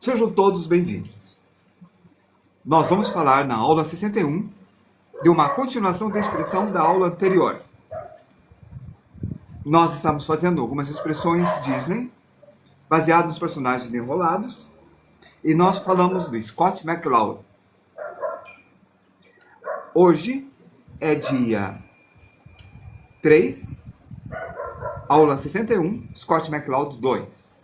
Sejam todos bem-vindos. Nós vamos falar na aula 61 de uma continuação da expressão da aula anterior. Nós estamos fazendo algumas expressões Disney, baseadas nos personagens enrolados, e nós falamos do Scott McCloud. Hoje é dia 3, aula 61, Scott McCloud 2.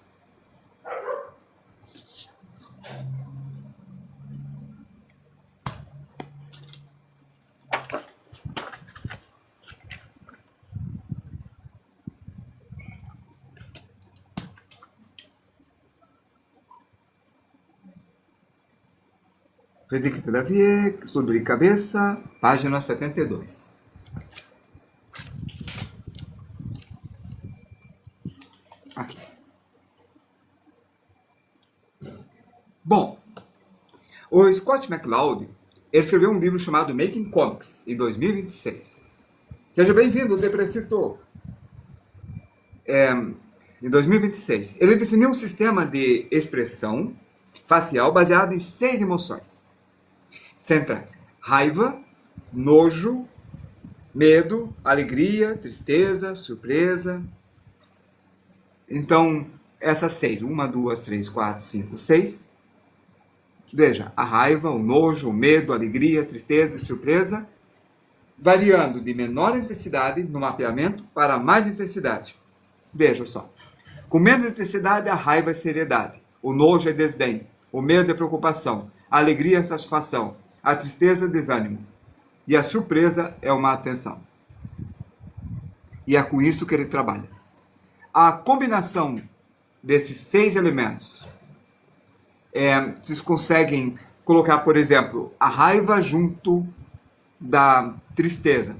Frederic Davier, estudo de cabeça, página 72. Aqui. Bom, o Scott McCloud escreveu um livro chamado Making Comics, em 2026. Seja bem-vindo, Deprecitor. Em 2026. Ele definiu um sistema de expressão facial baseado em 6 emoções centrais: raiva, nojo, medo, alegria, tristeza, surpresa. Então, essas 6, 1, 2, 3, 4, 5, 6. Veja, a raiva, o nojo, o medo, a alegria, a tristeza e surpresa, variando de menor intensidade no mapeamento para mais intensidade. Veja só. Com menos intensidade, a raiva é seriedade, o nojo é desdém, o medo é preocupação, a alegria é satisfação, a tristeza é desânimo e a surpresa é uma atenção. E é com isso que ele trabalha. A combinação desses 6 elementos, vocês conseguem colocar, por exemplo, a raiva junto da tristeza.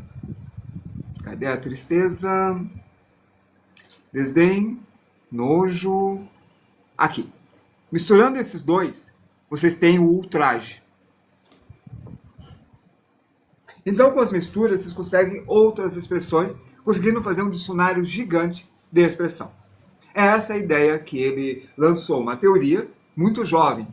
Cadê a tristeza? Desdém, nojo. Aqui. Misturando esses dois, vocês têm o ultraje. Então, com as misturas, vocês conseguem outras expressões, conseguindo fazer um dicionário gigante de expressão. É essa a ideia que ele lançou, uma teoria muito jovem.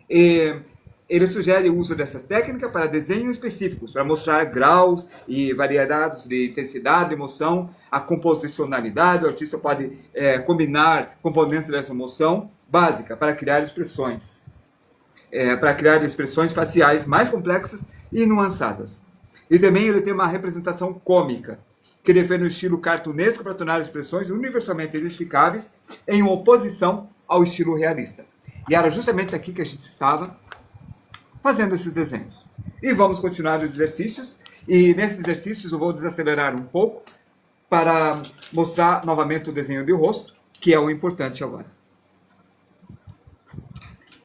E ele sugere o uso dessa técnica para desenhos específicos, para mostrar graus e variedades de intensidade, emoção, a composicionalidade. O artista pode combinar componentes dessa emoção básica para criar expressões. Para criar expressões faciais mais complexas e nuançadas. E também ele tem uma representação cômica, que defende o estilo cartunesco para tornar expressões universalmente identificáveis em oposição ao estilo realista. E era justamente aqui que a gente estava fazendo esses desenhos. E vamos continuar os exercícios. E nesses exercícios eu vou desacelerar um pouco para mostrar novamente o desenho de rosto, que é o importante agora.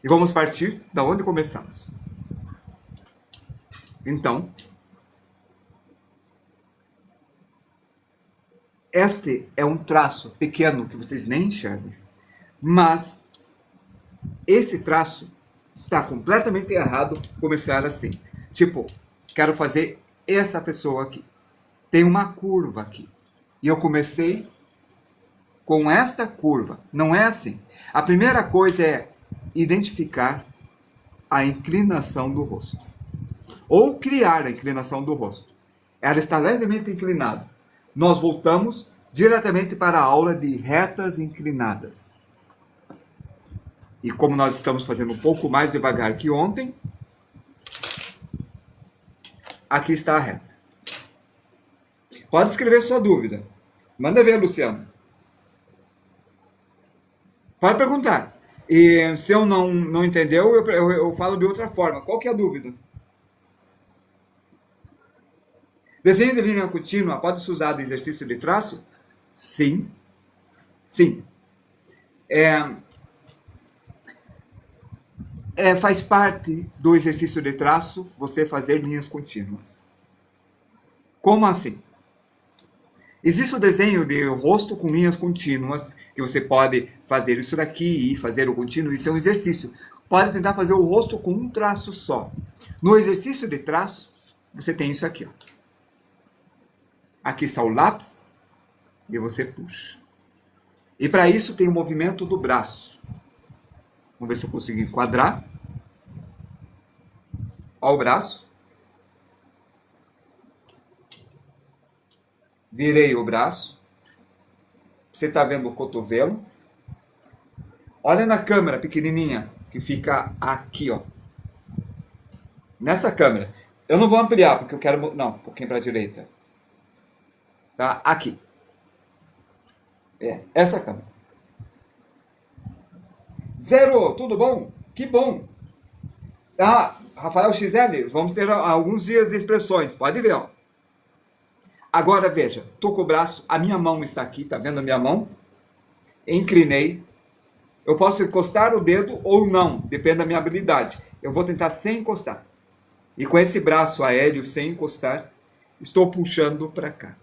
E vamos partir da onde começamos. Então, este é um traço pequeno que vocês nem enxergam, mas esse traço está completamente errado começar assim. Tipo, quero fazer essa pessoa aqui. Tem uma curva aqui. E eu comecei com esta curva. Não é assim. A primeira coisa é identificar a inclinação do rosto. Ou criar a inclinação do rosto. Ela está levemente inclinada. Nós voltamos diretamente para a aula de retas inclinadas. E como nós estamos fazendo um pouco mais devagar que ontem, aqui está a reta. Pode escrever sua dúvida. Manda ver, Luciano. Pode perguntar. E se eu não entendeu, eu falo de outra forma. Qual que é a dúvida? Desenho de linha contínua pode ser usado em exercício de traço? Sim. Sim. Faz parte do exercício de traço você fazer linhas contínuas. Como assim? Existe o desenho de rosto com linhas contínuas, que você pode fazer isso daqui e fazer o contínuo, isso é um exercício. Pode tentar fazer o rosto com um traço só. No exercício de traço, você tem isso aqui. Ó. Aqui está o lápis e você puxa. E para isso tem o movimento do braço. Vamos ver se eu consigo enquadrar. Olha o braço. Virei o braço. Você está vendo o cotovelo. Olha na câmera pequenininha, que fica aqui, ó. Nessa câmera. Eu não vou ampliar, porque eu quero... Não, um pouquinho para a direita. Tá? Aqui. Essa câmera. Zero, tudo bom? Que bom. Ah, Rafael XL, vamos ter alguns dias de expressões. Pode ver, ó. Agora, veja. Tô com o braço, a minha mão está aqui, tá vendo a minha mão? Inclinei. Eu posso encostar o dedo ou não, depende da minha habilidade. Eu vou tentar sem encostar. E com esse braço aéreo, sem encostar, estou puxando para cá.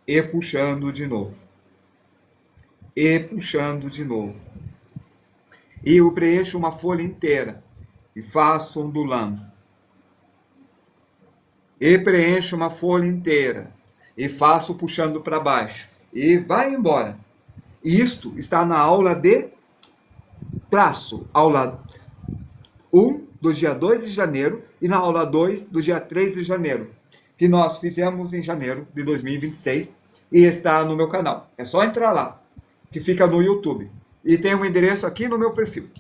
E puxando de novo. E puxando de novo. E eu preencho uma folha inteira. E faço ondulando. E preencho uma folha inteira. E faço puxando para baixo. E vai embora. Isto está na aula de traço. Aula 1 do dia 2 de janeiro e na aula 2 do dia 3 de janeiro. Que nós fizemos em janeiro de 2026 e está no meu canal. É só entrar lá, que fica no YouTube. E tem um endereço aqui no meu perfil.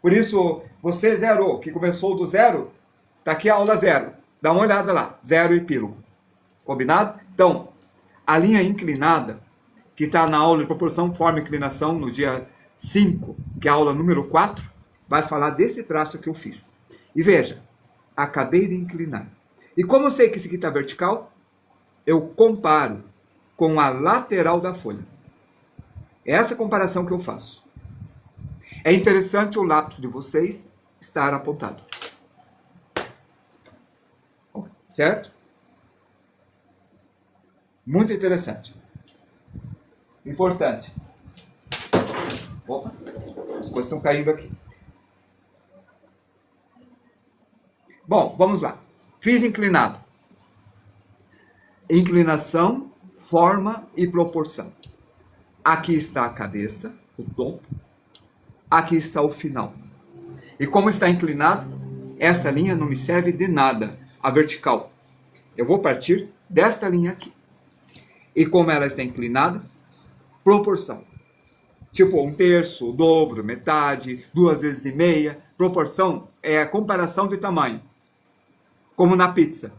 Por isso, você zerou, que começou do zero, está aqui a aula 0. Dá uma olhada lá, 0 epílogo. Combinado? Então, a linha inclinada, que está na aula de proporção, forma e inclinação, no dia 5, que é a aula número 4, vai falar desse traço que eu fiz. E veja, acabei de inclinar. E como eu sei que esse aqui está vertical, eu comparo com a lateral da folha. É essa comparação que eu faço. É interessante o lápis de vocês estar apontado. Certo? Muito interessante. Importante. Opa, as coisas estão caindo aqui. Bom, vamos lá. Fiz inclinado. Inclinação, forma e proporção. Aqui está a cabeça, o topo. Aqui está o final. E como está inclinado, essa linha não me serve de nada, a vertical. Eu vou partir desta linha aqui. E como ela está inclinada, proporção. Tipo, 1/3, o dobro, metade, 2 vezes e meia. Proporção é a comparação de tamanho. Como na pizza.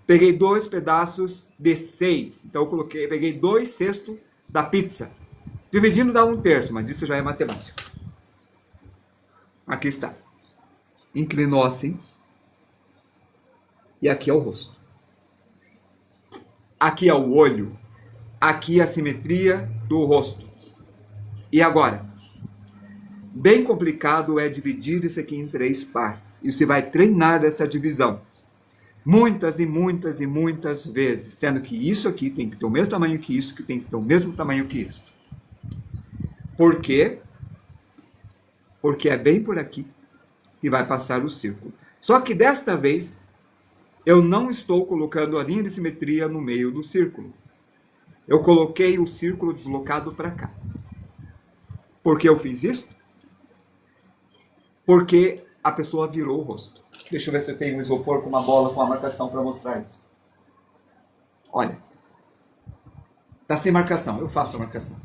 Peguei 2 pedaços de 6. Então eu peguei 2/6 da pizza. Dividindo dá 1/3, mas isso já é matemática. Aqui está. Inclinou assim. E aqui é o rosto. Aqui é o olho. Aqui é a simetria do rosto. E agora? Bem complicado é dividir isso aqui em 3 partes. E você vai treinar essa divisão. Muitas e muitas e muitas vezes. Sendo que isso aqui tem que ter o mesmo tamanho que isso, que tem que ter o mesmo tamanho que isso. Por quê? Porque é bem por aqui que vai passar o círculo. Só que desta vez, eu não estou colocando a linha de simetria no meio do círculo. Eu coloquei o círculo deslocado para cá. Por que eu fiz isso? Porque a pessoa virou o rosto. Deixa eu ver se eu tenho um isopor com uma bola com a marcação para mostrar isso. Olha. Está sem marcação. Eu faço a marcação.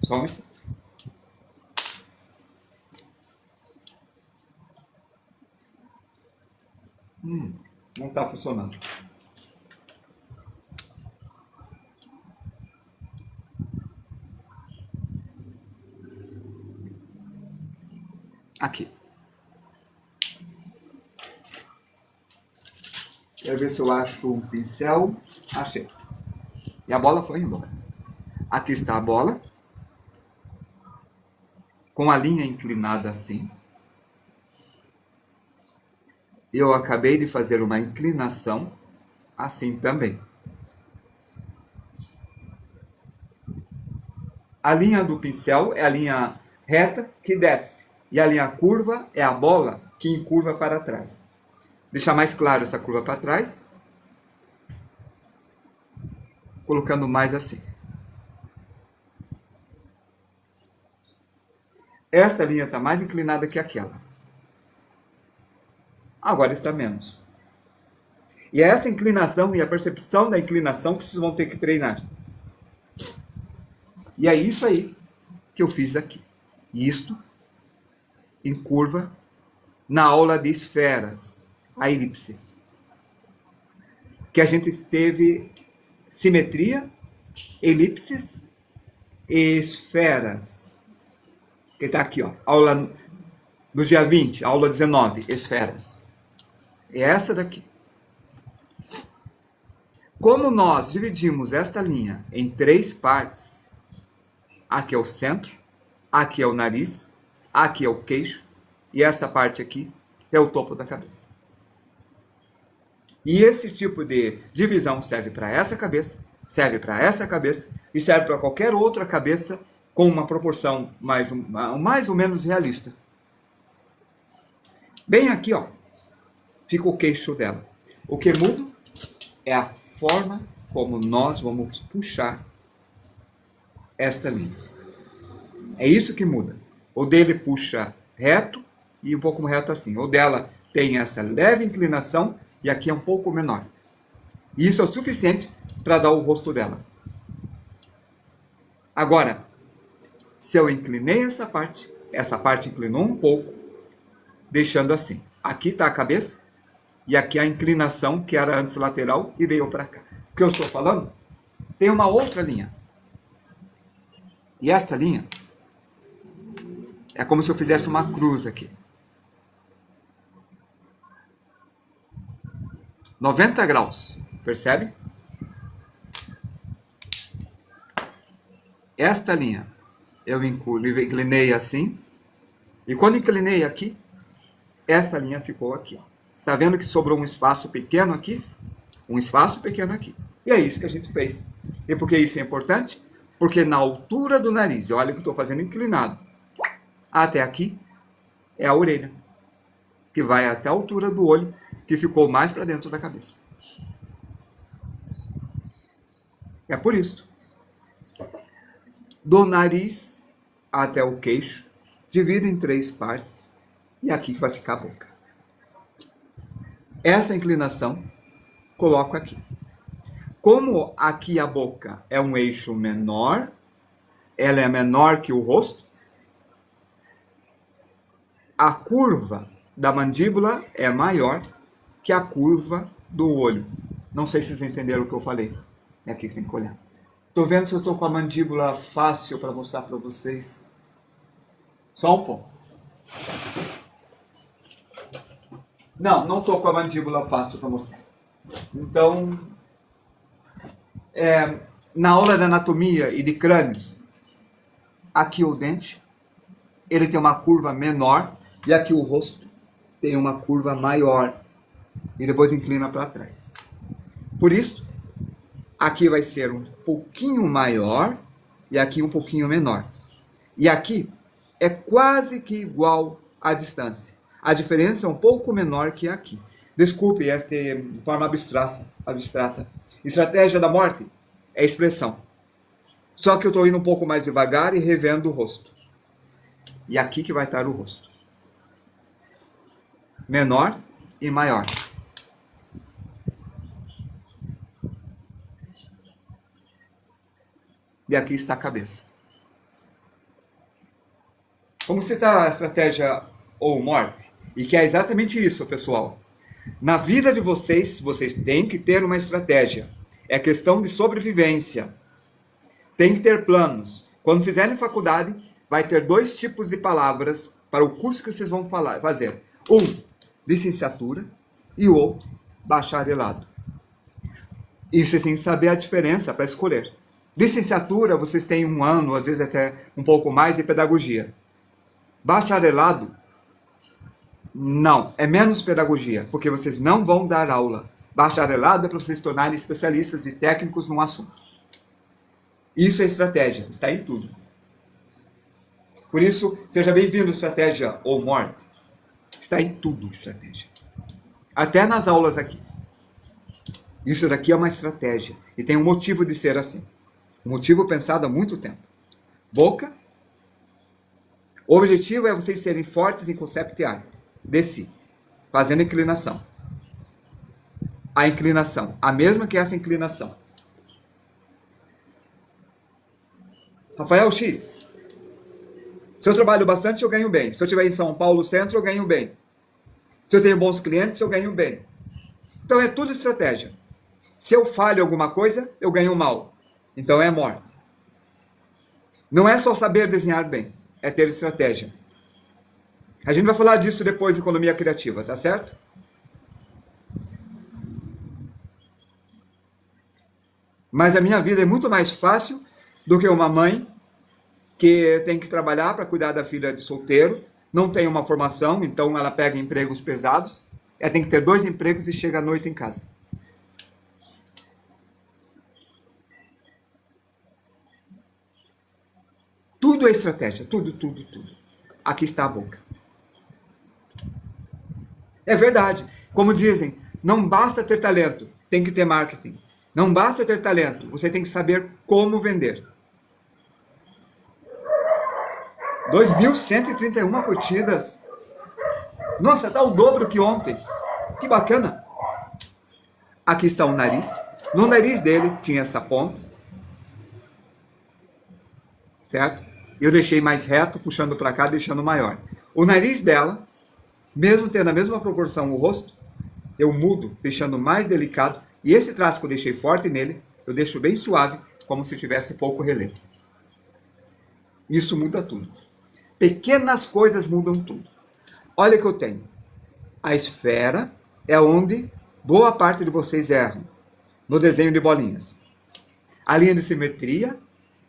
Só um instante. Não está funcionando. Aqui. Quero ver se eu acho um pincel. Achei. E a bola foi embora. Aqui está a bola. Com a linha inclinada assim. Eu acabei de fazer uma inclinação assim também. A linha do pincel é a linha reta que desce. E a linha curva é a bola que encurva para trás. Deixar mais claro essa curva para trás. Colocando mais assim. esta linha está mais inclinada que aquela. Agora está menos. E é essa inclinação e a percepção da inclinação que vocês vão ter que treinar. E é isso aí que eu fiz aqui. Isto em curva na aula de esferas, a elipse. Que a gente teve simetria, elipses e esferas. Que está aqui, ó, aula no dia 20, aula 19, esferas. É essa daqui. Como nós dividimos esta linha em 3 partes, aqui é o centro, aqui é o nariz, aqui é o queixo, e essa parte aqui é o topo da cabeça. E esse tipo de divisão serve para essa cabeça, serve para essa cabeça, e serve para qualquer outra cabeça com uma proporção mais ou menos realista. Bem aqui, ó, fica o queixo dela. O que muda é a forma como nós vamos puxar esta linha. É isso que muda. O dele puxa reto e um pouco reto assim. O dela tem essa leve inclinação e aqui é um pouco menor. E isso é o suficiente para dar o rosto dela. Agora, se eu inclinei essa parte inclinou um pouco, deixando assim. Aqui está a cabeça e aqui a inclinação que era antes lateral e veio para cá. O que eu estou falando? Tem uma outra linha. E esta linha é como se eu fizesse uma cruz aqui. 90 graus, percebe? Esta linha eu inclinei assim, e quando inclinei aqui, esta linha ficou aqui. Está vendo que sobrou um espaço pequeno aqui? Um espaço pequeno aqui. E é isso que a gente fez. E por que isso é importante? Porque na altura do nariz, olha que eu estou fazendo inclinado, até aqui é a orelha, que vai até a altura do olho, que ficou mais para dentro da cabeça. É por isso. Do nariz até o queixo, divido em 3 partes, e aqui que vai ficar a boca. Essa inclinação, coloco aqui. Como aqui a boca é um eixo menor, ela é menor que o rosto, a curva da mandíbula é maior que a curva do olho. Não sei se vocês entenderam o que eu falei. É aqui que tem que olhar. Estou vendo se eu estou com a mandíbula fácil para mostrar para vocês. Só um pouco. Não estou com a mandíbula fácil para mostrar. Então, na aula de anatomia e de crânios, aqui o dente, ele tem uma curva menor, e aqui o rosto tem uma curva maior, e depois inclina para trás. Por isso, aqui vai ser um pouquinho maior, e aqui um pouquinho menor. E aqui é quase que igual à distância. A diferença é um pouco menor que aqui. Desculpe esta forma abstrata. Estratégia da morte é expressão. Só que eu estou indo um pouco mais devagar e revendo o rosto. E aqui que vai estar o rosto. Menor e maior. E aqui está a cabeça. Como está a estratégia ou morte? E que é exatamente isso, pessoal. Na vida de vocês, vocês têm que ter uma estratégia. É questão de sobrevivência. Tem que ter planos. Quando fizerem faculdade, vai ter 2 tipos de palavras para o curso que vocês vão fazer. Um, licenciatura, e o outro, bacharelado. E vocês têm que saber a diferença para escolher. Licenciatura, vocês têm 1 ano, às vezes até um pouco mais, de pedagogia. Bacharelado, não, é menos pedagogia, porque vocês não vão dar aula. Bacharelado é para vocês se tornarem especialistas e técnicos num assunto. Isso é estratégia, está em tudo. Por isso, seja bem-vindo, estratégia ou morte. Está em tudo, estratégia. Até nas aulas aqui. Isso daqui é uma estratégia. E tem um motivo de ser assim. Um motivo pensado há muito tempo. Boca, O objetivo é vocês serem fortes em concept art de si, fazendo inclinação. A inclinação, a mesma que essa inclinação. Rafael X. Se eu trabalho bastante, eu ganho bem. Se eu estiver em São Paulo Centro, eu ganho bem. Se eu tenho bons clientes, eu ganho bem. Então é tudo estratégia. Se eu falho alguma coisa, eu ganho mal. Então é morte. Não é só saber desenhar bem, é ter estratégia. A gente vai falar disso depois em economia criativa, tá certo? Mas a minha vida é muito mais fácil do que uma mãe que tem que trabalhar para cuidar da filha de solteiro, não tem uma formação, então ela pega empregos pesados, ela tem que ter 2 empregos e chega à noite em casa. Tudo é estratégia, tudo. Aqui está a boca. É verdade. Como dizem, não basta ter talento, tem que ter marketing. Não basta ter talento, você tem que saber como vender. 2.131 curtidas. Nossa, tá o dobro que ontem. Que bacana. Aqui está o nariz. No nariz dele tinha essa ponta. Certo? Eu deixei mais reto, puxando para cá, deixando maior. O nariz dela, mesmo tendo a mesma proporção o rosto, eu mudo, deixando mais delicado. E esse traço que eu deixei forte nele, eu deixo bem suave, como se tivesse pouco relevo. Isso muda tudo. Pequenas coisas mudam tudo. Olha o que eu tenho. A esfera é onde boa parte de vocês erram, no desenho de bolinhas. A linha de simetria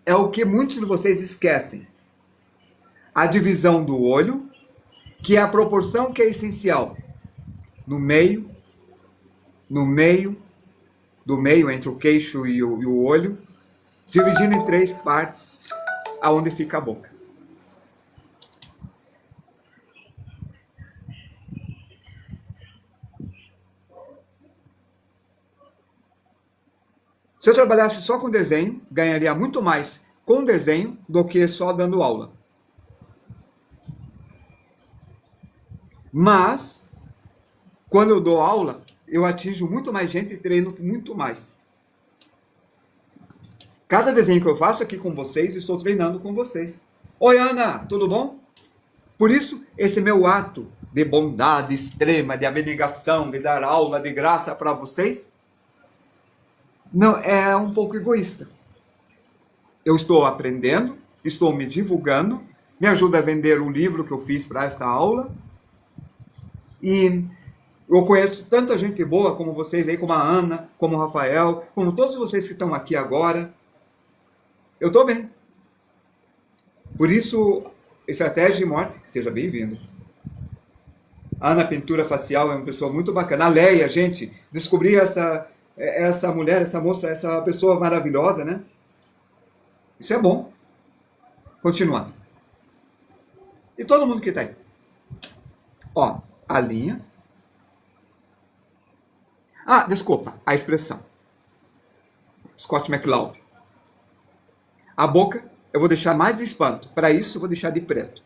é o que muitos de vocês esquecem. A divisão do olho, que é a proporção que é essencial. No meio, do meio entre o queixo e o olho, dividindo em 3 partes, aonde fica a boca. Se eu trabalhasse só com desenho, ganharia muito mais com desenho do que só dando aula. Mas, quando eu dou aula, eu atinjo muito mais gente e treino muito mais. Cada desenho que eu faço aqui com vocês, estou treinando com vocês. Oi, Ana, tudo bom? Por isso, esse meu ato de bondade extrema, de abnegação, de dar aula de graça para vocês, não é um pouco egoísta. Eu estou aprendendo, estou me divulgando, me ajuda a vender o livro que eu fiz para esta aula. E eu conheço tanta gente boa como vocês aí, como a Ana, como o Rafael, como todos vocês que estão aqui agora. Eu estou bem. Por isso, estratégia de morte, seja bem-vindo. A Ana Pintura Facial é uma pessoa muito bacana. A Leia, gente, descobri essa mulher, essa moça, essa pessoa maravilhosa, né? Isso é bom. Continuando. E todo mundo que está aí. Ó, a linha. Ah, desculpa, a expressão. Scott McCloud. A boca, eu vou deixar mais de espanto. Para isso, eu vou deixar de preto.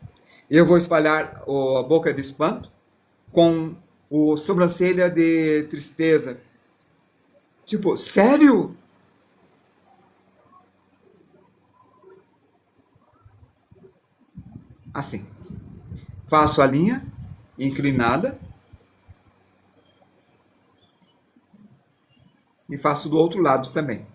E eu vou espalhar a boca de espanto com o sobrancelha de tristeza. Tipo, sério? Assim. Faço a linha inclinada e faço do outro lado também.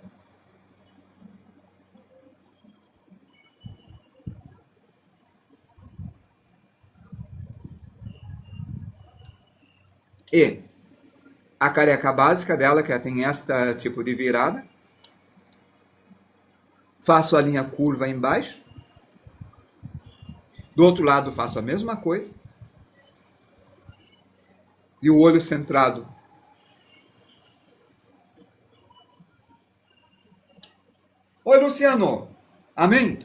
E a careca básica dela, que ela tem esta tipo de virada. Faço a linha curva embaixo. Do outro lado faço a mesma coisa. E o olho centrado. Oi, Luciano. Amém?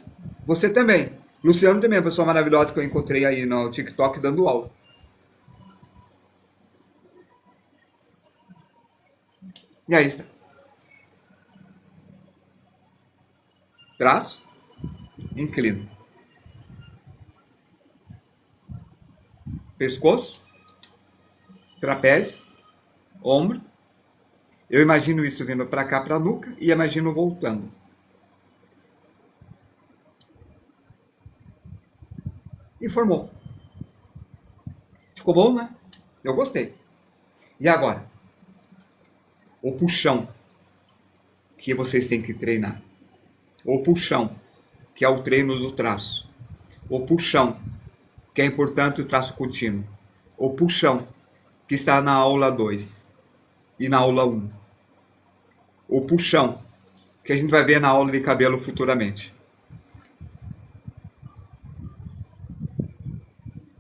Você também. Luciano também é uma pessoa maravilhosa que eu encontrei aí no TikTok dando aula. E aí está. Traço. Inclino. pescoço, trapézio, ombro. Eu imagino isso vindo para cá, para a nuca, e imagino voltando. E formou. Ficou bom, né? Eu gostei. E agora? O puxão, que vocês têm que treinar. O puxão, que é o treino do traço. O puxão, que é importante o traço contínuo. O puxão, que está na aula 2 e na aula 1. O puxão, que a gente vai ver na aula de cabelo futuramente.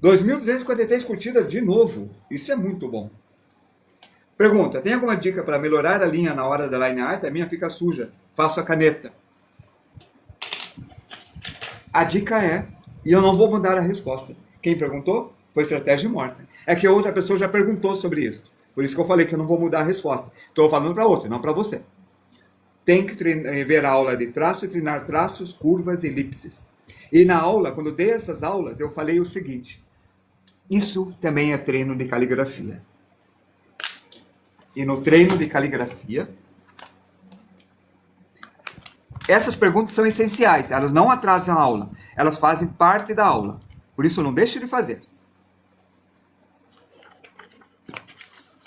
2.243 curtidas de novo. Isso é muito bom. Pergunta, tem alguma dica para melhorar a linha na hora da line art? A minha fica suja. Faço a caneta. A dica é, e eu não vou mudar a resposta. Quem perguntou foi estratégia morta. É que outra pessoa já perguntou sobre isso. Por isso que eu falei que eu não vou mudar a resposta. Estou falando para outra, não para você. Tem que ver a aula de traço e treinar traços, curvas e elipses. E na aula, quando eu dei essas aulas, eu falei o seguinte. Isso também é treino de caligrafia. E no treino de caligrafia, essas perguntas são essenciais. Elas não atrasam a aula. Elas fazem parte da aula. Por isso, não deixe de fazer.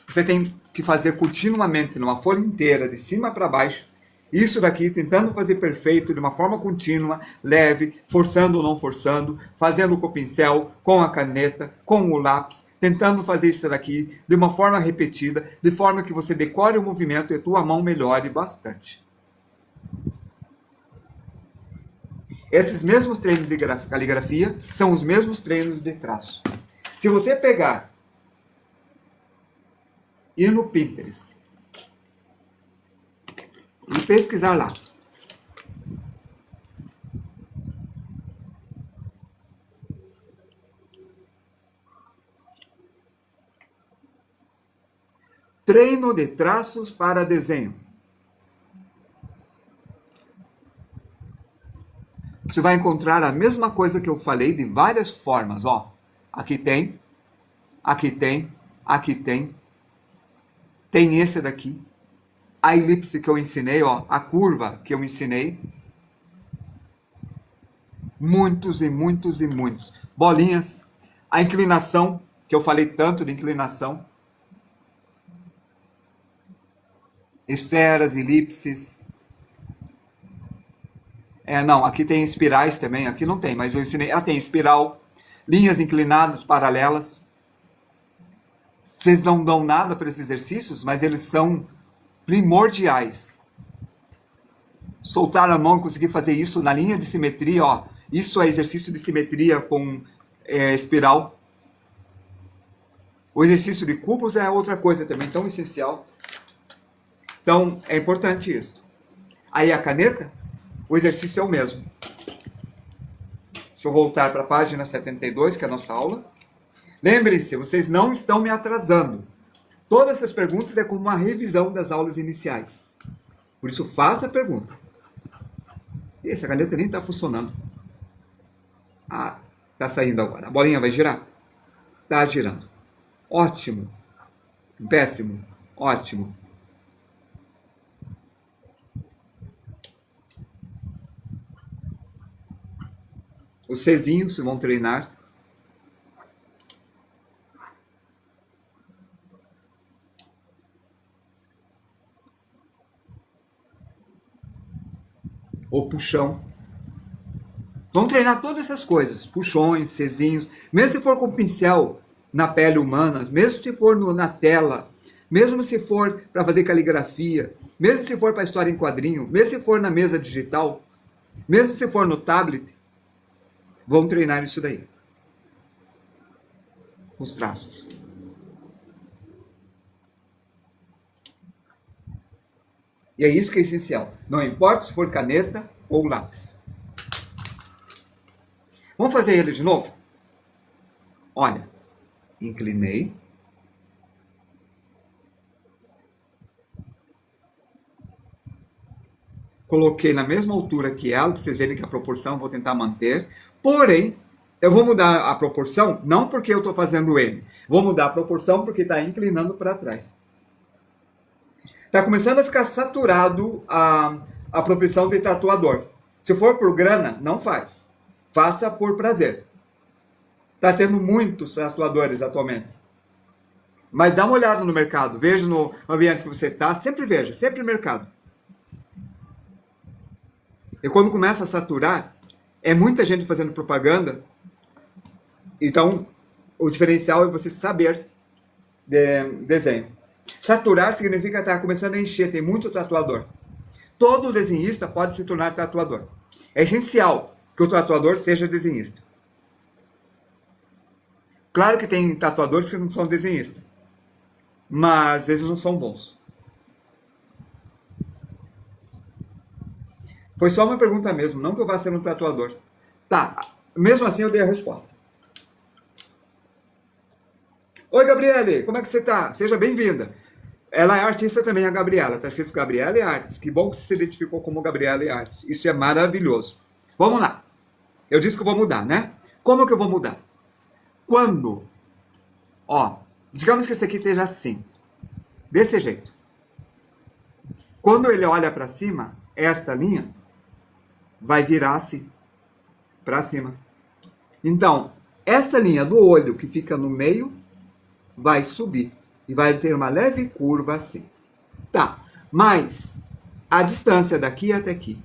Você tem que fazer continuamente, numa folha inteira, de cima para baixo, isso daqui, tentando fazer perfeito, de uma forma contínua, leve, forçando ou não forçando, fazendo com o pincel, com a caneta, com o lápis, tentando fazer isso daqui de uma forma repetida, de forma que você decore o movimento e a tua mão melhore bastante. Esses mesmos treinos de caligrafia são os mesmos treinos de traço. Se você pegar, ir no Pinterest e pesquisar lá, treino de traços para desenho. Você vai encontrar a mesma coisa que eu falei de várias formas. Ó, aqui tem, aqui tem, aqui tem. Tem esse daqui. A elipse que eu ensinei, ó, a curva que eu ensinei. Muitos e muitos e muitos. Bolinhas. A inclinação, que eu falei tanto de inclinação. Esferas, elipses. Não, aqui tem espirais também, aqui não tem, mas eu ensinei. Tem espiral, linhas inclinadas, paralelas. Vocês não dão nada para esses exercícios, mas eles são primordiais. Soltar a mão e conseguir fazer isso na linha de simetria, ó. Isso é exercício de simetria com espiral. O exercício de cubos é outra coisa também, tão essencial. Então, é importante isso. Aí a caneta, o exercício é o mesmo. Deixa eu voltar para a página 72, que é a nossa aula. Lembrem-se, vocês não estão me atrasando. Todas essas perguntas é como uma revisão das aulas iniciais. Por isso, faça a pergunta. E essa caneta nem está funcionando. Está saindo agora. A bolinha vai girar? Está girando. Ótimo. Péssimo. Ótimo. Os Czinhos vão treinar. O puxão. Vão treinar todas essas coisas. Puxões, Czinhos. Mesmo se for com pincel na pele humana, mesmo se for na tela, mesmo se for para fazer caligrafia, mesmo se for para história em quadrinho, mesmo se for na mesa digital, mesmo se for no tablet, vão treinar isso daí. Os traços. E é isso que é essencial. Não importa se for caneta ou lápis. Vamos fazer ele de novo? Olha, inclinei. Coloquei na mesma altura que ela, para vocês verem que a proporção eu vou tentar manter. Porém, Eu vou mudar a proporção, não porque eu estou fazendo N. Vou mudar a proporção porque está inclinando para trás. Está começando a ficar saturado a profissão de tatuador. Se for por grana, não faz. Faça por prazer. Está tendo muitos tatuadores atualmente. Mas dá uma olhada no mercado. Veja no ambiente que você está. Sempre veja. Sempre mercado. E quando começa a saturar, é muita gente fazendo propaganda. Então, o diferencial é você saber de desenho. Saturar significa estar começando a encher. Tem muito tatuador. Todo desenhista pode se tornar tatuador. É essencial que o tatuador seja desenhista. Claro que tem tatuadores que não são desenhistas, mas eles não são bons. Foi só uma pergunta mesmo, não que eu vá ser um tatuador. Tá, mesmo assim eu dei a resposta. Oi, Gabriele, como é que você tá? Seja bem-vinda. Ela é artista também, a Gabriela. Tá escrito Gabriele Artes. Que bom que você se identificou como Gabriele Artes. Isso é maravilhoso. Vamos lá. Eu disse que eu vou mudar, né? Como que eu vou mudar? Quando, ó, digamos que esse aqui esteja assim, desse jeito. Quando ele olha para cima, esta linha vai virar assim, para cima. Então, essa linha do olho que fica no meio vai subir e vai ter uma leve curva assim. Tá, mas a distância daqui até aqui,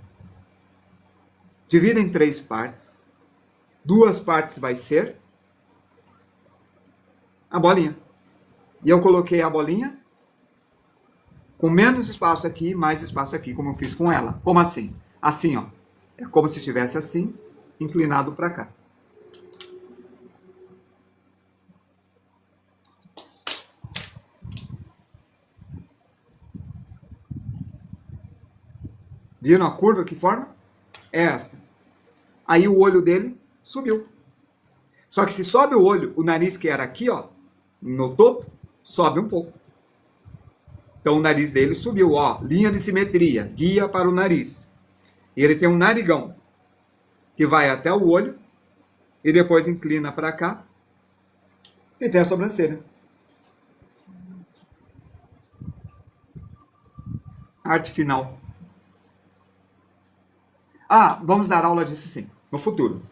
divida em 3 partes. 2 partes vai ser a bolinha. E eu coloquei a bolinha com menos espaço aqui, mais espaço aqui, como eu fiz com ela. Como assim? Assim, ó. É como se estivesse assim, inclinado para cá. Viram a curva que forma? É esta. Aí o olho dele subiu. Só que se sobe o olho, o nariz que era aqui, ó, no topo, sobe um pouco. Então o nariz dele subiu, ó, linha de simetria, guia para o nariz. E ele tem um narigão que vai até o olho e depois inclina para cá e tem a sobrancelha. Arte final. Ah, vamos dar aula disso sim, no futuro.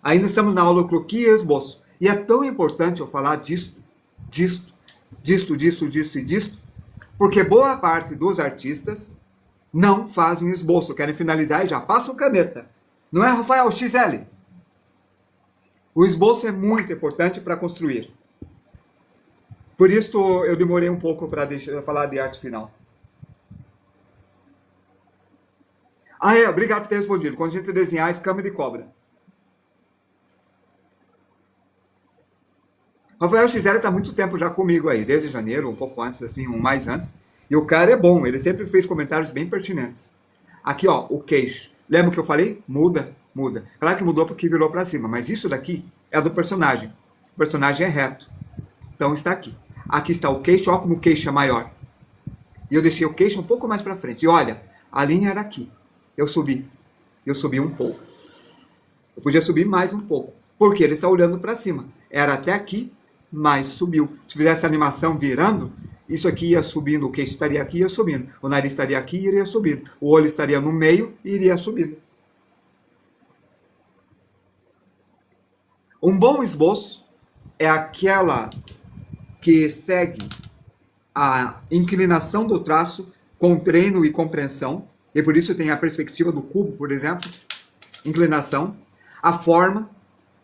Ainda estamos na aula croquis e esboço. E é tão importante eu falar disto, porque boa parte dos artistas não fazem esboço, querem finalizar e já passam caneta. Não é, Rafael? XL. O esboço é muito importante para construir. Por isso eu demorei um pouco para falar de arte final. Ah, é, obrigado por ter respondido. Quando a gente desenhar escama de cobra. Rafael XL está há muito tempo já comigo aí, desde janeiro, um pouco antes, assim, um mais antes. E o cara é bom, ele sempre fez comentários bem pertinentes. Aqui, ó, o queixo. Lembra o que eu falei? Muda, muda. Claro que mudou porque virou para cima, mas isso daqui é do personagem. O personagem é reto. Então está aqui. Aqui está o queixo, ó como o queixo é maior. E eu deixei o queixo um pouco mais para frente. E olha, a linha era aqui. Eu subi um pouco. Eu podia subir mais um pouco, porque ele está olhando para cima. Era até aqui, mas subiu. Se fizesse a animação virando, isso aqui ia subindo, o queixo estaria aqui e ia subindo. O nariz estaria aqui e iria subindo. O olho estaria no meio e iria subindo. Um bom esboço é aquela que segue a inclinação do traço com treino e compreensão. E por isso tem a perspectiva do cubo, por exemplo. Inclinação. A forma,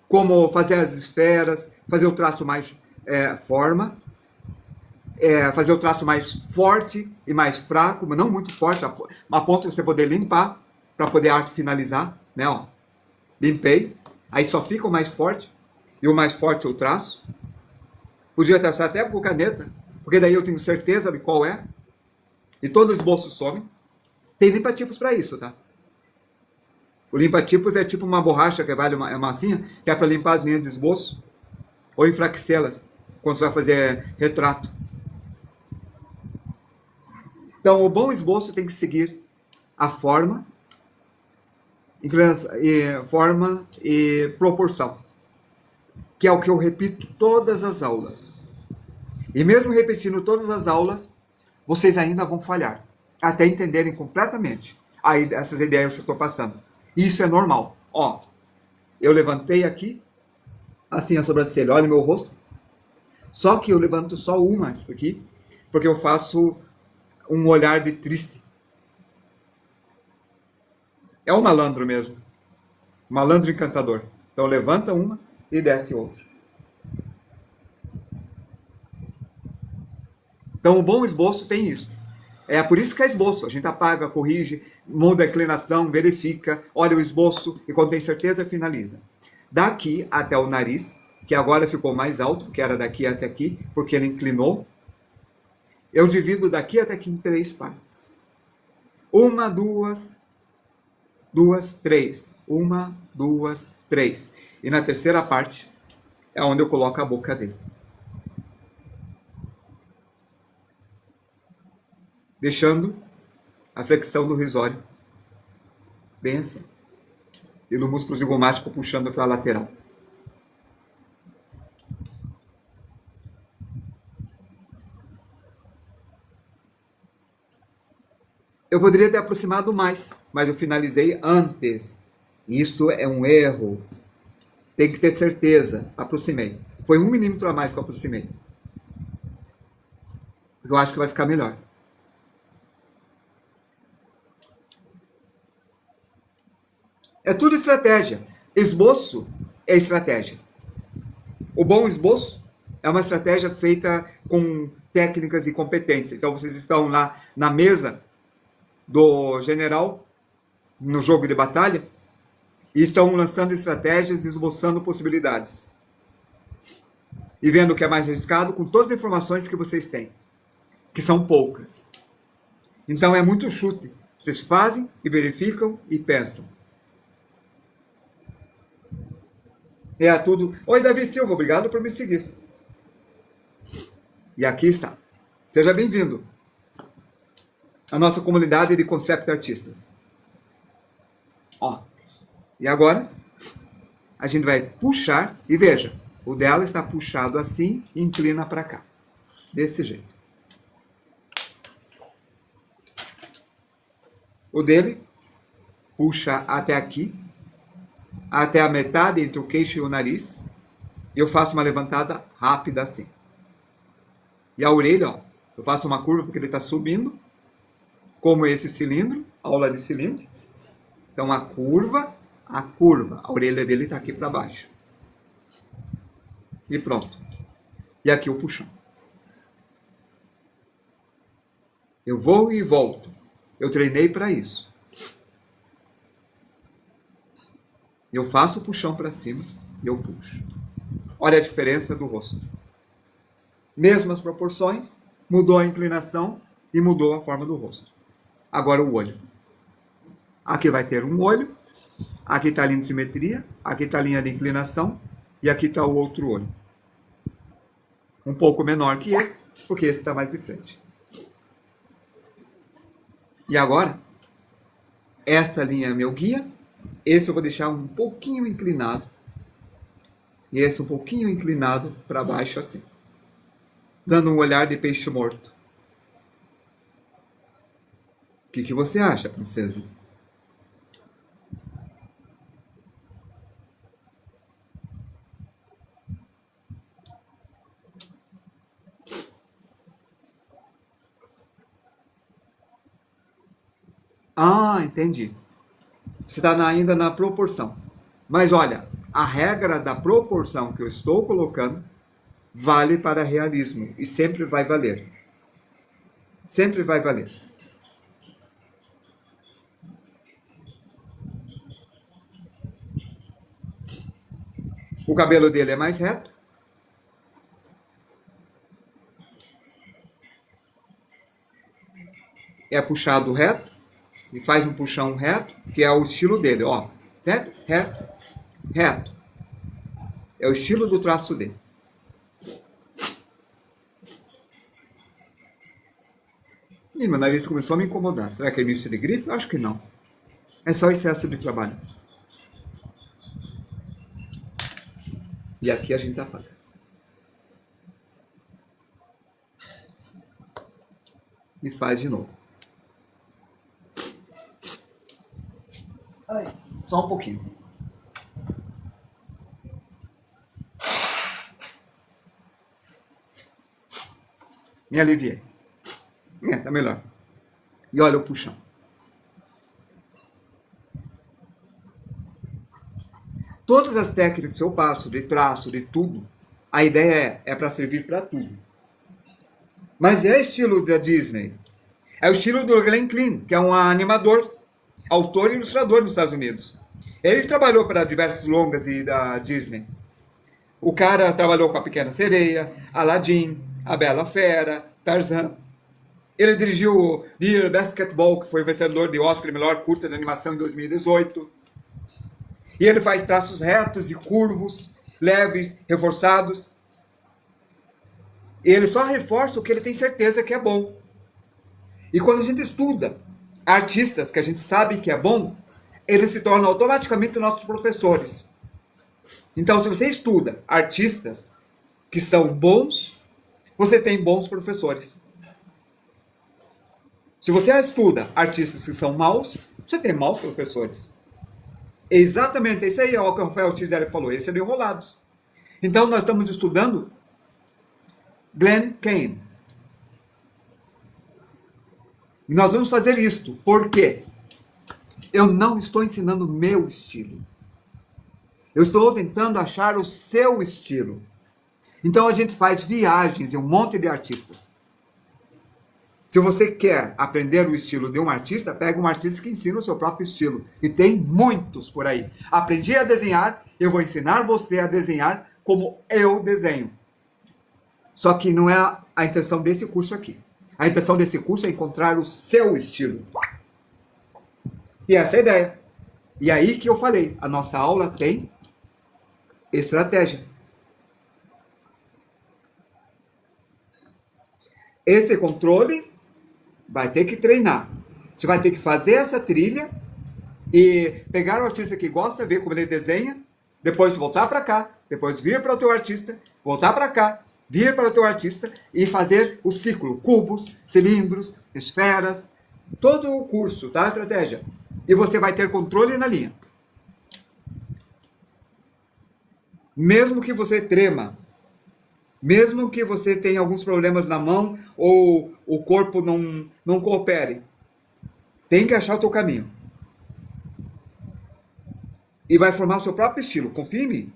como fazer as esferas, fazer o traço mais fazer o traço mais forte e mais fraco, mas não muito forte, a ponto de você poder limpar, para poder a arte finalizar, né? Ó, limpei, aí só fica o mais forte, e o mais forte eu traço. Podia traçar até com caneta, porque daí eu tenho certeza de qual é, e todo o esboço some. Tem limpa-tipos para isso, tá? O limpa-tipos é tipo uma borracha que vale uma massinha, que é para limpar as linhas de esboço, ou enfraquecê-las, quando você vai fazer retrato. Então, o bom esboço tem que seguir a forma forma e proporção, que é o que eu repito todas as aulas. E mesmo repetindo todas as aulas, vocês ainda vão falhar, até entenderem completamente essas ideias que eu estou passando. Isso é normal. Ó, eu levantei aqui, assim a sobrancelha, olha o meu rosto. Só que eu levanto só uma aqui, porque eu faço um olhar de triste. É um malandro mesmo. Malandro encantador. Então levanta uma e desce outra. Então o bom esboço tem isso. É por isso que é esboço. A gente apaga, corrige, muda a inclinação, verifica, olha o esboço e quando tem certeza, finaliza. Daqui até o nariz, que agora ficou mais alto, que era daqui até aqui, porque ele inclinou. Eu divido daqui até aqui em 3 partes. 1, 2, 3. 1, 2, 3. E na terceira parte é onde eu coloco a boca dele. Deixando a flexão do risório bem assim. E no músculo zigomático puxando para a lateral. Eu poderia ter aproximado mais, mas eu finalizei antes. Isso é um erro. Tem que ter certeza. Aproximei. Foi 1 milímetro a mais que eu aproximei. Eu acho que vai ficar melhor. É tudo estratégia. Esboço é estratégia. O bom esboço é uma estratégia feita com técnicas e competência. Então vocês estão lá na mesa do general, no jogo de batalha, e estão lançando estratégias e esboçando possibilidades. E vendo o que é mais arriscado com todas as informações que vocês têm, que são poucas. Então é muito chute. Vocês fazem e verificam e pensam. É tudo. Oi, Davi Silva, obrigado por me seguir. E aqui está. Seja bem-vindo à nossa comunidade de Concept Artistas. Ó. E agora, a gente vai puxar, e veja, o dela está puxado assim e inclina para cá. Desse jeito. O dele puxa até aqui, até a metade entre o queixo e o nariz, e eu faço uma levantada rápida assim. E a orelha, ó, eu faço uma curva porque ele está subindo, como esse cilindro, aula de cilindro. Então a curva, a orelha dele está aqui para baixo. E pronto. E aqui o puxão. Eu vou e volto. Eu treinei para isso. Eu faço o puxão para cima e eu puxo. Olha a diferença do rosto. Mesmas proporções, mudou a inclinação e mudou a forma do rosto. Agora o olho. Aqui vai ter um olho, aqui está a linha de simetria, aqui está a linha de inclinação e aqui está o outro olho. Um pouco menor que esse, porque esse está mais de frente. E agora, esta linha é meu guia. Esse eu vou deixar um pouquinho inclinado. E esse um pouquinho inclinado para baixo assim. Dando um olhar de peixe morto. O que você acha, princesa? Ah, entendi. Você está ainda na proporção. Mas olha, a regra da proporção que eu estou colocando vale para realismo e sempre vai valer. Sempre vai valer. O cabelo dele é mais reto. É puxado reto. E faz um puxão reto, que é o estilo dele, ó. Reto, reto, reto. É o estilo do traço dele. Ih, meu nariz começou a me incomodar. Será que é início de gripe? Acho que não. É só excesso de trabalho. E aqui a gente apaga. E faz de novo. Aí, só um pouquinho. Me aliviei. Tá melhor. E olha o puxão. Todas as técnicas que eu passo, de traço, de tudo, a ideia é para servir para tudo. Mas é estilo da Disney. É o estilo do Glenn Clean, que é um animador, autor e ilustrador nos Estados Unidos. Ele trabalhou para diversos longas e da Disney. O cara trabalhou com A Pequena Sereia, Aladdin, A Bela Fera, Tarzan. Ele dirigiu Dear Basketball, que foi vencedor de Oscar melhor curta de animação em 2018. E ele faz traços retos e curvos, leves, reforçados. E ele só reforça o que ele tem certeza que é bom. E quando a gente estuda artistas que a gente sabe que é bom, eles se tornam automaticamente nossos professores. Então, se você estuda artistas que são bons, você tem bons professores. Se você estuda artistas que são maus, você tem maus professores. Exatamente, isso aí é o que o Rafael Tizelli falou, esse é do Enrolados. Então, nós estamos estudando Glenn Kane. E nós vamos fazer isto, porque eu não estou ensinando o meu estilo. Eu estou tentando achar o seu estilo. Então, a gente faz viagens em um monte de artistas. Se você quer aprender o estilo de um artista, pega um artista que ensina o seu próprio estilo. E tem muitos por aí. Aprendi a desenhar, eu vou ensinar você a desenhar como eu desenho. Só que não é a intenção desse curso aqui. A intenção desse curso é encontrar o seu estilo. E essa é a ideia. E aí que eu falei, a nossa aula tem estratégia. Esse controle vai ter que treinar. Você vai ter que fazer essa trilha e pegar o artista que gosta, ver como ele desenha, depois voltar para cá, depois vir para o teu artista, voltar para cá, vir para o teu artista e fazer o ciclo, cubos, cilindros, esferas, todo o curso, tá? A estratégia. E você vai ter controle na linha. Mesmo que você trema, mesmo que você tenha alguns problemas na mão ou o corpo não coopere, tem que achar o teu caminho. E vai formar o seu próprio estilo. Confia em mim.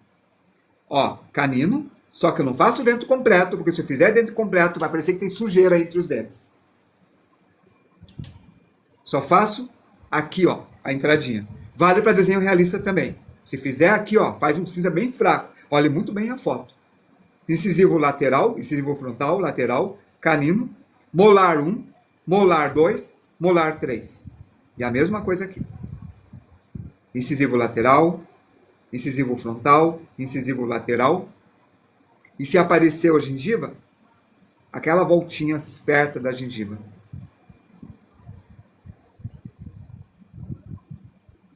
Ó, canino, só que eu não faço o dente completo, porque se eu fizer dente completo, vai parecer que tem sujeira entre os dentes. Só faço aqui, ó, a entradinha. Vale para desenho realista também. Se fizer aqui, ó, faz um cinza bem fraco. Olhe muito bem a foto. Incisivo lateral, incisivo frontal, lateral, canino, molar 1, molar 2, molar 3. E a mesma coisa aqui. Incisivo lateral, incisivo frontal, incisivo lateral. E se apareceu a gengiva, aquela voltinha perto da gengiva.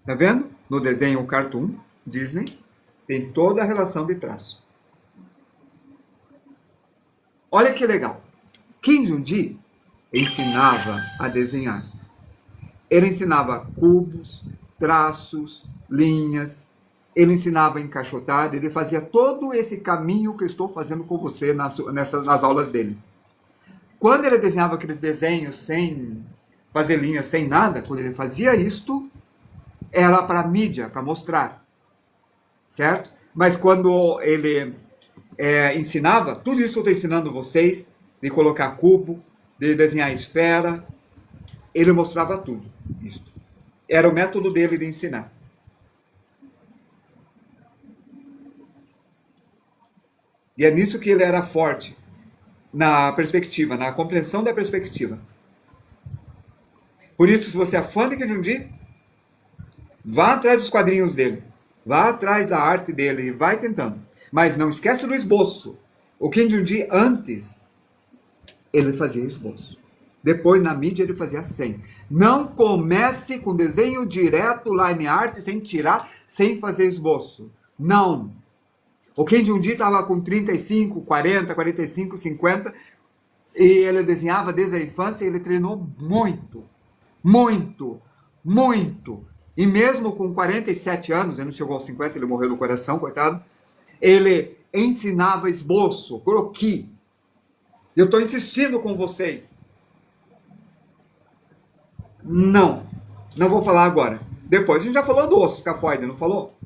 Tá vendo? No desenho Cartoon, Disney, tem toda a relação de traço. Olha que legal. Kim Jong-gi ensinava a desenhar. Ele ensinava cubos, traços, linhas. Ele ensinava encaixotado. Ele fazia todo esse caminho que eu estou fazendo com você nas aulas dele. Quando ele desenhava aqueles desenhos sem fazer linhas, sem nada, quando ele fazia isto, era para mídia, para mostrar. Certo? Mas quando ele ensinava, tudo isso que eu estou ensinando vocês, de colocar cubo, de desenhar esfera, ele mostrava tudo. Isso. Era o método dele de ensinar. E é nisso que ele era forte, na perspectiva, na compreensão da perspectiva. Por isso, se você é fã de Kim Jong-gi, vá atrás dos quadrinhos dele, vá atrás da arte dele e vai tentando. Mas não esquece do esboço. O Kim Jong-gi, antes, ele fazia esboço. Depois, na mídia, ele fazia sem. Não comece com desenho direto, line art, sem tirar, sem fazer esboço. Não. O Kendi um dia estava com 35, 40, 45, 50, e ele desenhava desde a infância, e ele treinou muito, muito, muito. E mesmo com 47 anos, ele não chegou aos 50, ele morreu do coração, coitado, ele ensinava esboço, croquis. Eu estou insistindo com vocês. Não vou falar agora. Depois, a gente já falou do osso escafoide, não falou?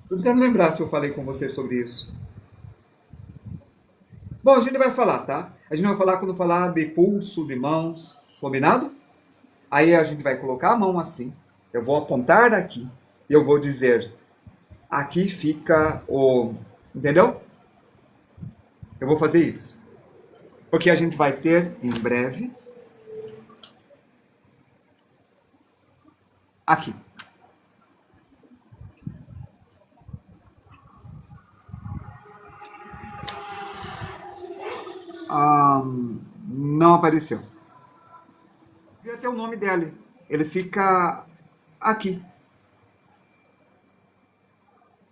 Estou tentando lembrar se eu falei com vocês sobre isso. Bom, a gente vai falar, tá? A gente vai falar quando falar de pulso, de mãos, combinado? Aí a gente vai colocar a mão assim, eu vou apontar aqui, e eu vou dizer, aqui fica o... Entendeu? Eu vou fazer isso. Porque a gente vai ter, em breve, aqui. Não apareceu. Devia ter o nome dele. Ele fica aqui.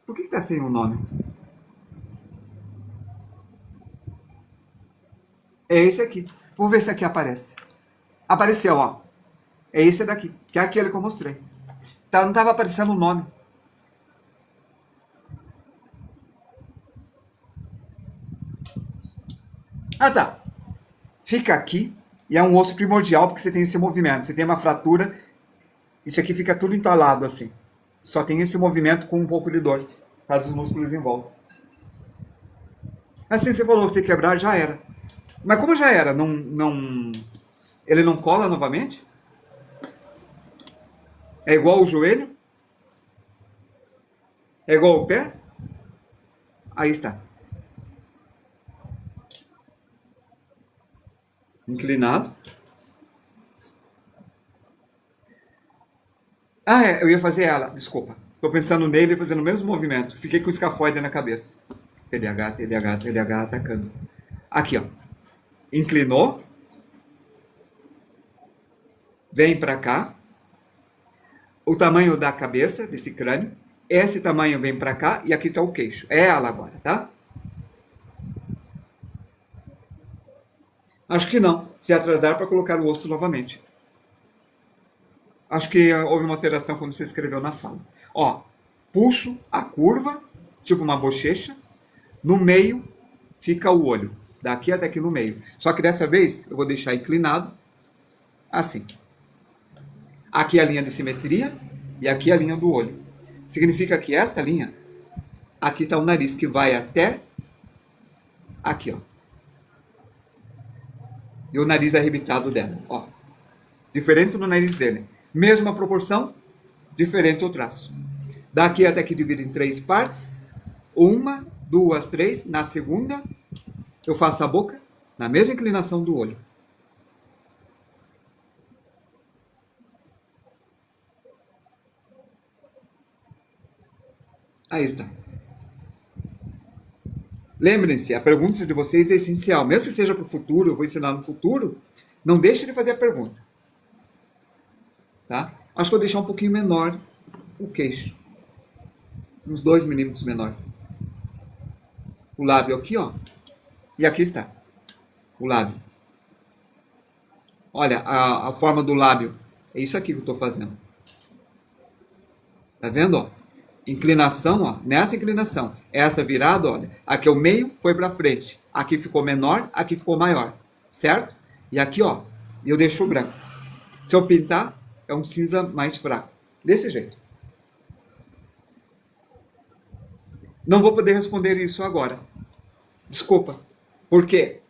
Por que está sem o nome? É esse aqui. Vamos ver se aqui aparece. Apareceu, ó. É esse daqui, que é aquele que eu mostrei. Tá, não estava aparecendo o nome. Ah, tá. Fica aqui e é um osso primordial porque você tem esse movimento. Você tem uma fratura, isso aqui fica tudo entalado assim. Só tem esse movimento com um pouco de dor, por causa dos músculos em volta. Assim, você falou que você quebrar, já era. Mas como já era, ele não cola novamente? É igual o joelho? É igual o pé? Aí está. Inclinado. Ah, eu ia fazer ela, desculpa. Tô pensando nele e fazendo o mesmo movimento. Fiquei com o escafoide na cabeça. TDAH, TDAH, TDAH atacando. Aqui, ó. Inclinou. Vem pra cá. O tamanho da cabeça, desse crânio. Esse tamanho vem pra cá e aqui tá o queixo. É ela agora, tá? Acho que não. Se atrasar para colocar o osso novamente. Acho que houve uma alteração quando você escreveu na fala. Ó, puxo a curva, tipo uma bochecha. No meio fica o olho. Daqui até aqui no meio. Só que dessa vez eu vou deixar inclinado. Assim. Aqui é a linha de simetria e aqui é a linha do olho. Significa que esta linha, aqui está o nariz que vai até aqui, ó. E o nariz arrebitado dela, ó. Diferente do nariz dele. Mesma proporção, diferente o traço. Daqui até aqui divide em 3 partes. 1, 2, 3. Na segunda, eu faço a boca na mesma inclinação do olho. Aí está. Lembrem-se, a pergunta de vocês é essencial. Mesmo que seja para o futuro, eu vou ensinar no futuro, não deixe de fazer a pergunta. Tá? Acho que vou deixar um pouquinho menor o queixo. Uns 2 milímetros menor. O lábio aqui, ó. E aqui está. O lábio. Olha, a forma do lábio. É isso aqui que eu estou fazendo. Tá vendo, ó? Inclinação, ó, nessa inclinação, essa virada, olha, aqui o meio foi para frente, aqui ficou menor, aqui ficou maior, certo? E aqui, ó, eu deixo branco. Se eu pintar, é um cinza mais fraco, desse jeito. Não vou poder responder isso agora, desculpa. Por quê?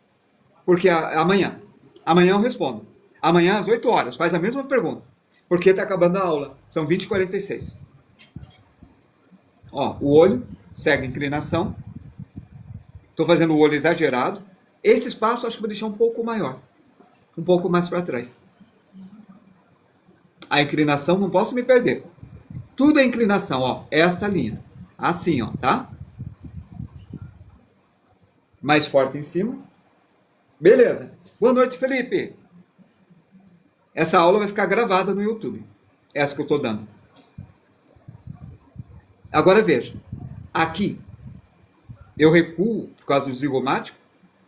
Porque amanhã eu respondo. Amanhã às 8 horas, faz a mesma pergunta. Porque está acabando a aula, são 20h46. Ó, o olho segue a inclinação. Estou fazendo o olho exagerado. Esse espaço acho que vou deixar um pouco maior. Um pouco mais para trás. A inclinação não posso me perder. Tudo é inclinação, ó. Esta linha. Assim, ó, tá? Mais forte em cima. Beleza. Boa noite, Felipe. Essa aula vai ficar gravada no YouTube. Essa que eu estou dando. Agora veja. Aqui, eu recuo por causa do zigomático.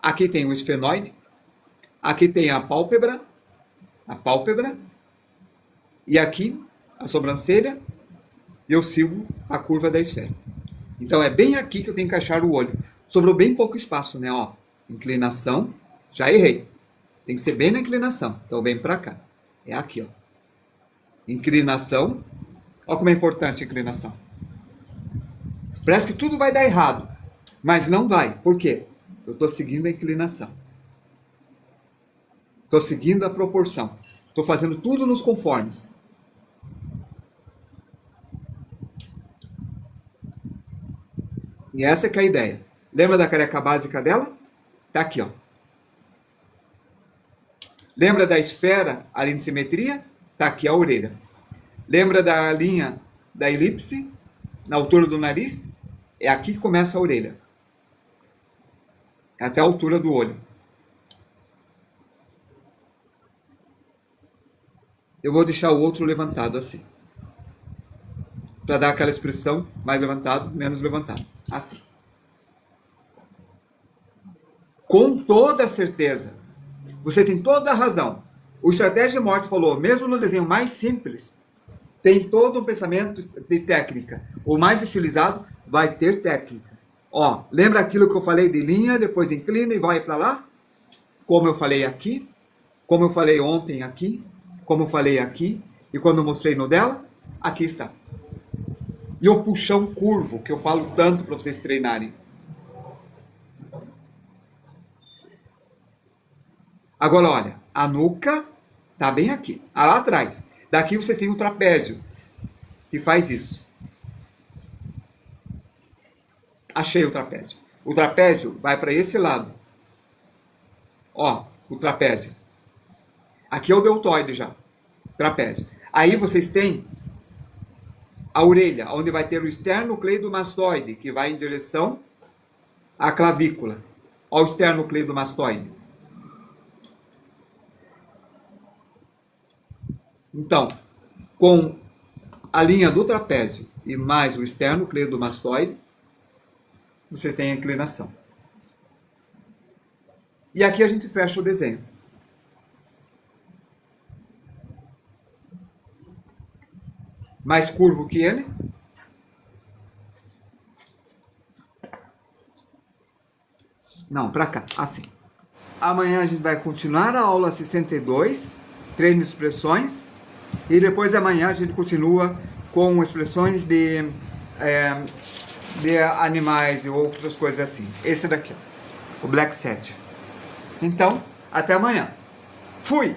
Aqui tem o esfenoide. Aqui tem a pálpebra. E aqui, a sobrancelha. E eu sigo a curva da esfera. Então, é bem aqui que eu tenho que encaixar o olho. Sobrou bem pouco espaço, né? Ó, inclinação. Já errei. Tem que ser bem na inclinação. Então, vem para cá. É aqui, ó. Inclinação. Olha como é importante a inclinação. Parece que tudo vai dar errado. Mas não vai. Por quê? Eu estou seguindo a inclinação. Estou seguindo a proporção. Estou fazendo tudo nos conformes. E essa que é a ideia. Lembra da careca básica dela? Tá aqui, ó. Lembra da esfera, a linha de simetria? Tá aqui a orelha. Lembra da linha da elipse, na altura do nariz? É aqui que começa a orelha. Até a altura do olho. Eu vou deixar o outro levantado assim. Para dar aquela expressão mais levantado, menos levantado. Assim. Com toda certeza. Você tem toda a razão. O Estratégia de Morte falou, mesmo no desenho mais simples, tem todo um pensamento de técnica. O mais estilizado vai ter técnica. Ó, lembra aquilo que eu falei de linha, depois inclina e vai para lá? Como eu falei aqui, como eu falei ontem aqui, como eu falei aqui, e quando eu mostrei no dela, aqui está. E o puxão curvo, que eu falo tanto para vocês treinarem. Agora, olha, a nuca tá bem aqui, lá atrás. Daqui vocês têm o trapézio, que faz isso. Achei o trapézio. O trapézio vai para esse lado. Ó, o trapézio. Aqui é o deltoide já. Trapézio. Aí vocês têm a orelha, onde vai ter o esternocleidomastoide, que vai em direção à clavícula. Ó, o esternocleidomastoide. Então, com a linha do trapézio e mais o esternocleidomastoide, vocês têm a inclinação. E aqui a gente fecha o desenho. Mais curvo que ele. Não, para cá, assim. Amanhã a gente vai continuar a aula 62, treino de expressões. E depois amanhã a gente continua com expressões de animais e outras coisas assim. Esse daqui, ó, o Black Set. Então, até amanhã. Fui!